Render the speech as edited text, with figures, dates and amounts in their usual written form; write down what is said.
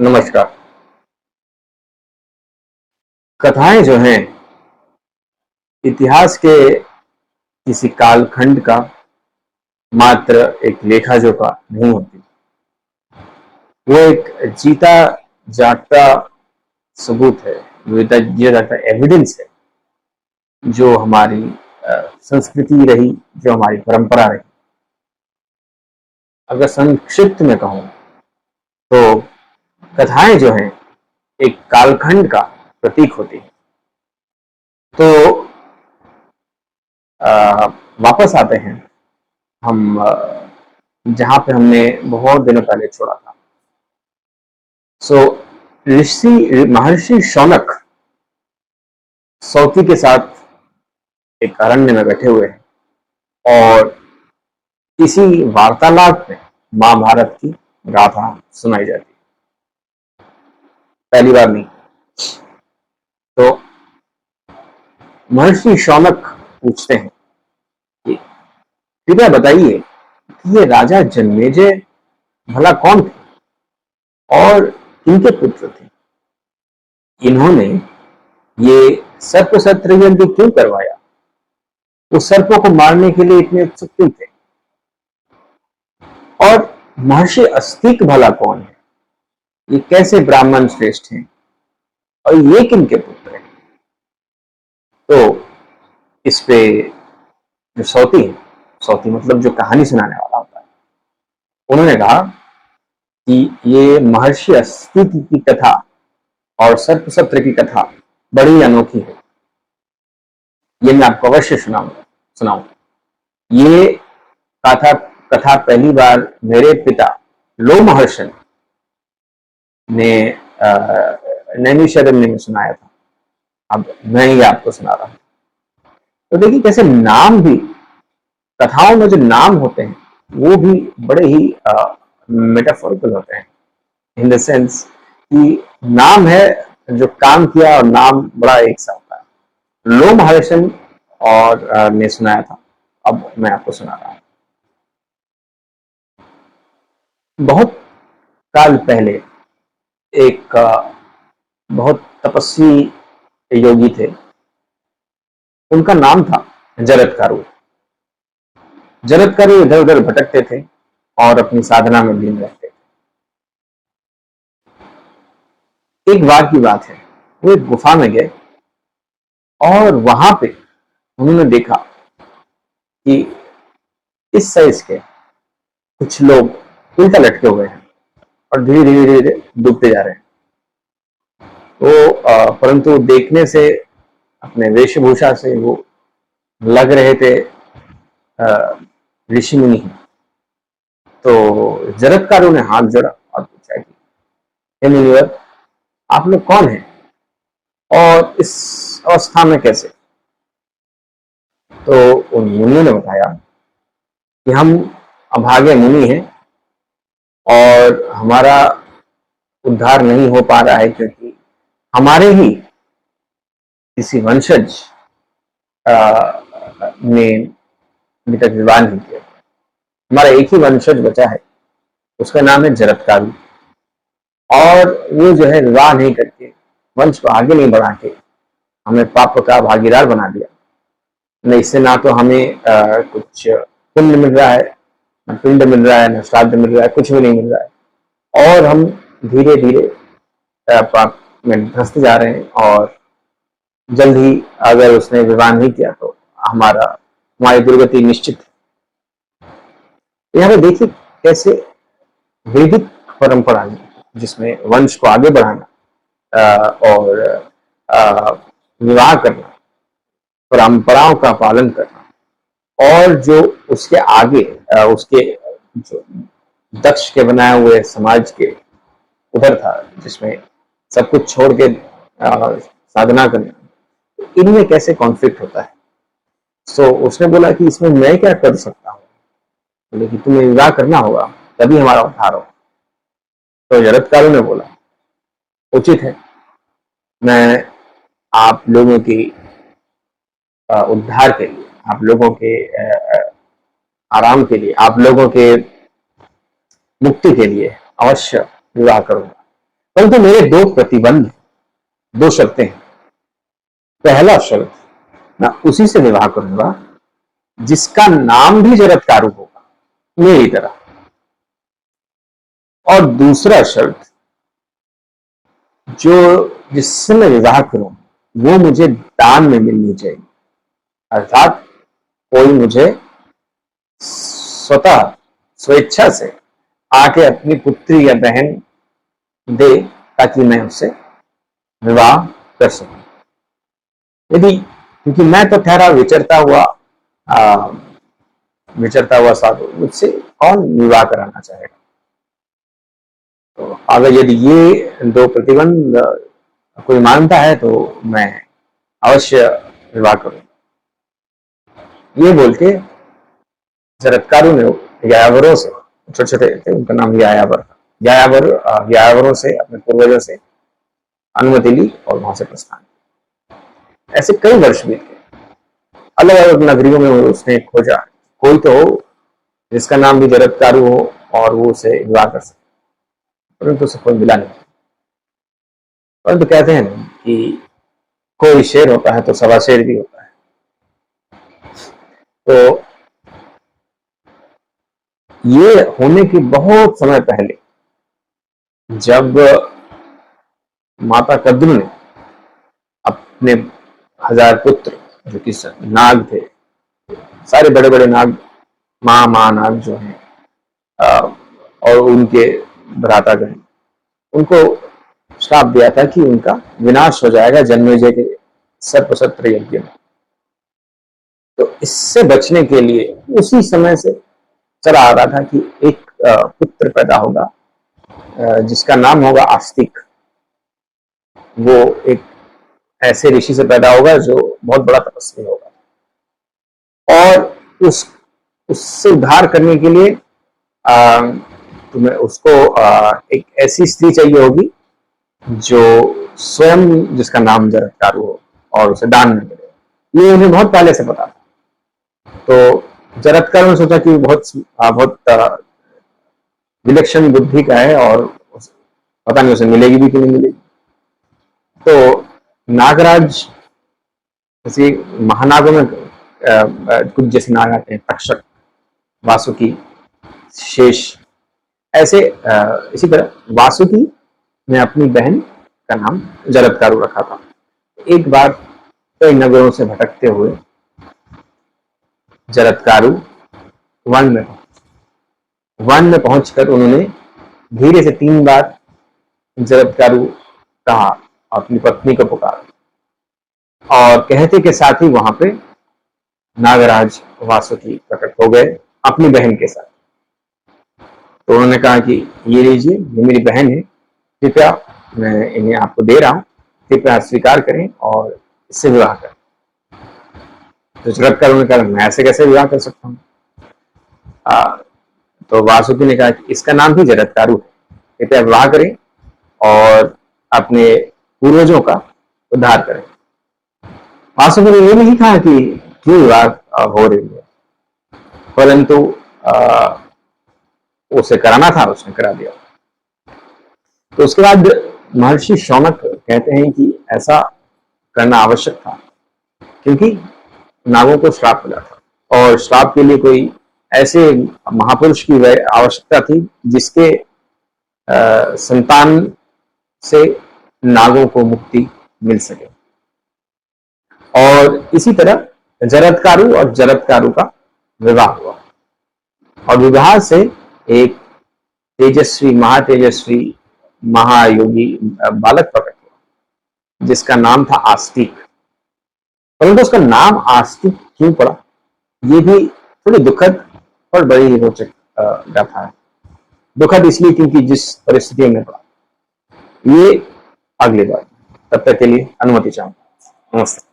नमस्कार। कथाएं जो हैं इतिहास के किसी कालखंड का मात्र एक लेखा जोखा नहीं होती। वो एक जीता जागता सबूत है, जीता जागता एविडेंस है, जो हमारी संस्कृति रही, जो हमारी परंपरा रही। अगर संक्षिप्त में कहूं तो कथाएं जो हैं एक कालखंड का प्रतीक होती है। तो वापस आते हैं हम जहां पे हमने बहुत दिनों पहले छोड़ा था। सो ऋषि महर्षि शौनक सौती के साथ एक अरण्य में बैठे हुए हैं और इसी वार्तालाप में महाभारत की गाथा सुनाई जाती है। पहली बार नहीं। तो महर्षि शौनक पूछते हैं कि कृपया बताइए कि ये राजा जन्मेजय भला कौन थे और किनके पुत्र थे? इन्होंने ये सर्प सत्र यज्ञ क्यों करवाया? उस सर्पों को मारने के लिए इतने उत्सुक क्यों थे? और महर्षि अस्तिक भला कौन है? ये कैसे ब्राह्मण श्रेष्ठ हैं और ये किनके पुत्र हैं? तो इस पे जो सौती है, सौती मतलब जो कहानी सुनाने वाला होता है, उन्होंने कहा कि ये महर्षि अस्तिक की कथा और सर्प सत्र की कथा बड़ी अनोखी है। ये मैं आपको अवश्य सुनाऊं। ये कथा कथा पहली बार मेरे पिता लोमहर्षण ने नैमिषारण्य में सुनाया था। अब मैं ये आपको सुना रहा हूं। तो देखिए कैसे नाम भी, कथाओं में जो नाम होते हैं वो भी बड़े ही मेटाफोरिकल होते हैं, इन द सेंस कि नाम है जो काम किया और नाम बड़ा एक सा होता है। लोमहर्षण और ने सुनाया था। अब मैं आपको सुना रहा हूं। बहुत काल पहले एक बहुत तपस्वी योगी थे। उनका नाम था जरत्कारु। जरत्कारु इधर उधर भटकते थे और अपनी साधना में लीन रहते थे। एक बार की बात है, वो एक गुफा में गए और वहां पे उन्होंने देखा कि इस साइज के कुछ लोग उल्टा लटके हुए हैं और धीरे धीरे धीरे डूबते जा रहे हैं। तो परंतु देखने से, अपने वेशभूषा से वो लग रहे थे ऋषि मुनि। तो जरत्कारु ने हाथ जोड़ा और पूछा कि हे मुनिवर, आप लोग कौन हैं और इस अवस्था में कैसे? तो उन मुनियों ने बताया कि हम अभागे मुनि हैं और हमारा उद्धार नहीं हो पा रहा है क्योंकि हमारे ही किसी वंशज ने अभी तक विवाह नहीं किया। हमारा एक ही वंशज बचा है, उसका नाम है जरत्कारु, और वो जो है विवाह नहीं करके, वंश को आगे नहीं बढ़ा के हमें पाप का भागीदार बना दिया। न इससे ना तो हमें कुछ पुण्य मिल रहा है, न पिंड मिल रहा है, न श्राद्ध मिल रहा है, कुछ भी नहीं मिल रहा है, और हम धीरे धीरे पाप में धंसते जा रहे हैं। और जल्द ही अगर उसने विवाह नहीं किया तो हमारी दुर्गति निश्चित है। यहाँ पे देखिए कैसे वैदिक परंपरा में, जिसमें वंश को आगे बढ़ाना और विवाह करना, परंपराओं का पालन करना, और जो उसके आगे उसके जो दक्ष के बनाए हुए समाज के उधर था, जिसमें सब कुछ छोड़ के साधना करना, इनमें कैसे कॉन्फ्लिक्ट होता है। सो उसने बोला कि इसमें मैं क्या कर सकता हूँ? बोले कि तुम्हें विवाह करना होगा, तभी हमारा उद्धार होगा। तो जरत्कारु ने बोला उचित है, मैं आप लोगों की उद्धार के लिए, आप लोगों के आराम के लिए, आप लोगों के मुक्ति के लिए अवश्य विवाह करूंगा। परंतु मेरे दो प्रतिबंध, दो शर्तें हैं। पहला शर्त, मैं उसी से विवाह करूंगा जिसका नाम भी जरत्कारु होगा, मेरी तरह। और दूसरा शर्त, जो जिससे मैं विवाह करूं वो मुझे दान में मिलनी चाहिए, अर्थात कोई मुझे स्वतः स्वेच्छा से आके अपनी पुत्री या बहन दे, ताकि मैं उससे विवाह कर सकूं। यदि, क्योंकि मैं तो ठहरा विचरता हुआ साधु, मुझसे कौन विवाह कराना चाहेगा। तो अगर यदि ये दो प्रतिबंध कोई मानता है तो मैं अवश्य विवाह करूं। ये बोल के जरत्कारु ने यायावरों से, छोटे छोटे थे, उनका नाम यायावर, यायावरों से, अपने पूर्वजों से अनुमति ली और वहां से प्रस्थान किया। ऐसे कई वर्ष बीत गए, अलग अलग नगरियों में उसने खोजा कोई तो हो जिसका नाम भी जरत्कारु हो और वो उसे विवाह कर सके, परंतु उसे कोई मिला नहीं। परंतु कहते हैं कि कोई शेर होता है तो सवा शेर भी होता है। तो ये होने के बहुत समय पहले, जब माता कद्रू ने अपने 1000 पुत्र, जो कि नाग थे, सारे बड़े बड़े नाग, महानाग जो हैं, और उनके भ्रातागण, उनको श्राप दिया था कि उनका विनाश हो जाएगा जन्मेजय के सर्पसत्र यज्ञ में। तो इससे बचने के लिए उसी समय से चला आ रहा था कि एक पुत्र पैदा होगा जिसका नाम होगा आस्तिक। वो एक ऐसे ऋषि से पैदा होगा जो बहुत बड़ा तपस्वी होगा, और उससे उद्धार करने के लिए तुम्हें उसको एक ऐसी स्त्री चाहिए होगी जो स्वयं, जिसका नाम जरत्कारु हो और उसे दान में मिले। ये उन्हें बहुत पहले से पता था। तो जरत्कारु ने सोचा कि बहुत विलक्षण बुद्धि का है और पता नहीं उसे मिलेगी भी कि नहीं मिलेगी। तो नागराज, जैसे महानागों में कुछ जैसे नाग आते हैं, तक्षक, वासुकी, शेष, ऐसे इसी तरह वासुकी ने अपनी बहन का नाम जरत्कारु रखा था। एक बार कई नगरों से भटकते हुए जरत्कारु वन में पहुंचकर उन्होंने धीरे से 3 बार जरत्कारु कहा, अपनी पत्नी को पुकारा, और कहते के साथ ही वहां पे नागराज वासुकी प्रकट हो गए अपनी बहन के साथ। तो उन्होंने कहा कि ये लीजिए, ये मेरी बहन है, कृपया मैं इन्हें आपको दे रहा हूं, कृपया स्वीकार करें और इससे विवाह करें। तो जरत्कारु ने कहा, मैं ऐसे कैसे विवाह कर सकता हूँ। तो वासुकी ने कहा कि इसका नाम ही जरत्कारु है, कृपया विवाह करें और अपने पूर्वजों का उद्धार करें। वासुकी ने ये नहीं कहा कि क्यों विवाह हो रही है, परंतु उसे कराना था, उसने करा दिया। तो उसके बाद महर्षि शौनक कहते हैं कि ऐसा करना आवश्यक था, क्योंकि नागों को श्राप मिला था और श्राप के लिए कोई ऐसे महापुरुष की आवश्यकता थी जिसके संतान से नागों को मुक्ति मिल सके। और इसी तरह जरत्कारु और जरत्कारु का विवाह हुआ, और विवाह से एक तेजस्वी, महातेजस्वी, महायोगी बालक प्रकट हुआ जिसका नाम था आस्तिक। परंतु उसका नाम आस्तिक क्यों पड़ा, ये भी थोड़ी दुखद और बड़ी रोचक गाथा है। दुखद इसलिए क्योंकि जिस परिस्थिति में पड़ा, ये अगली बार। तब तक के लिए अनुमति चाहूंगा। नमस्ते।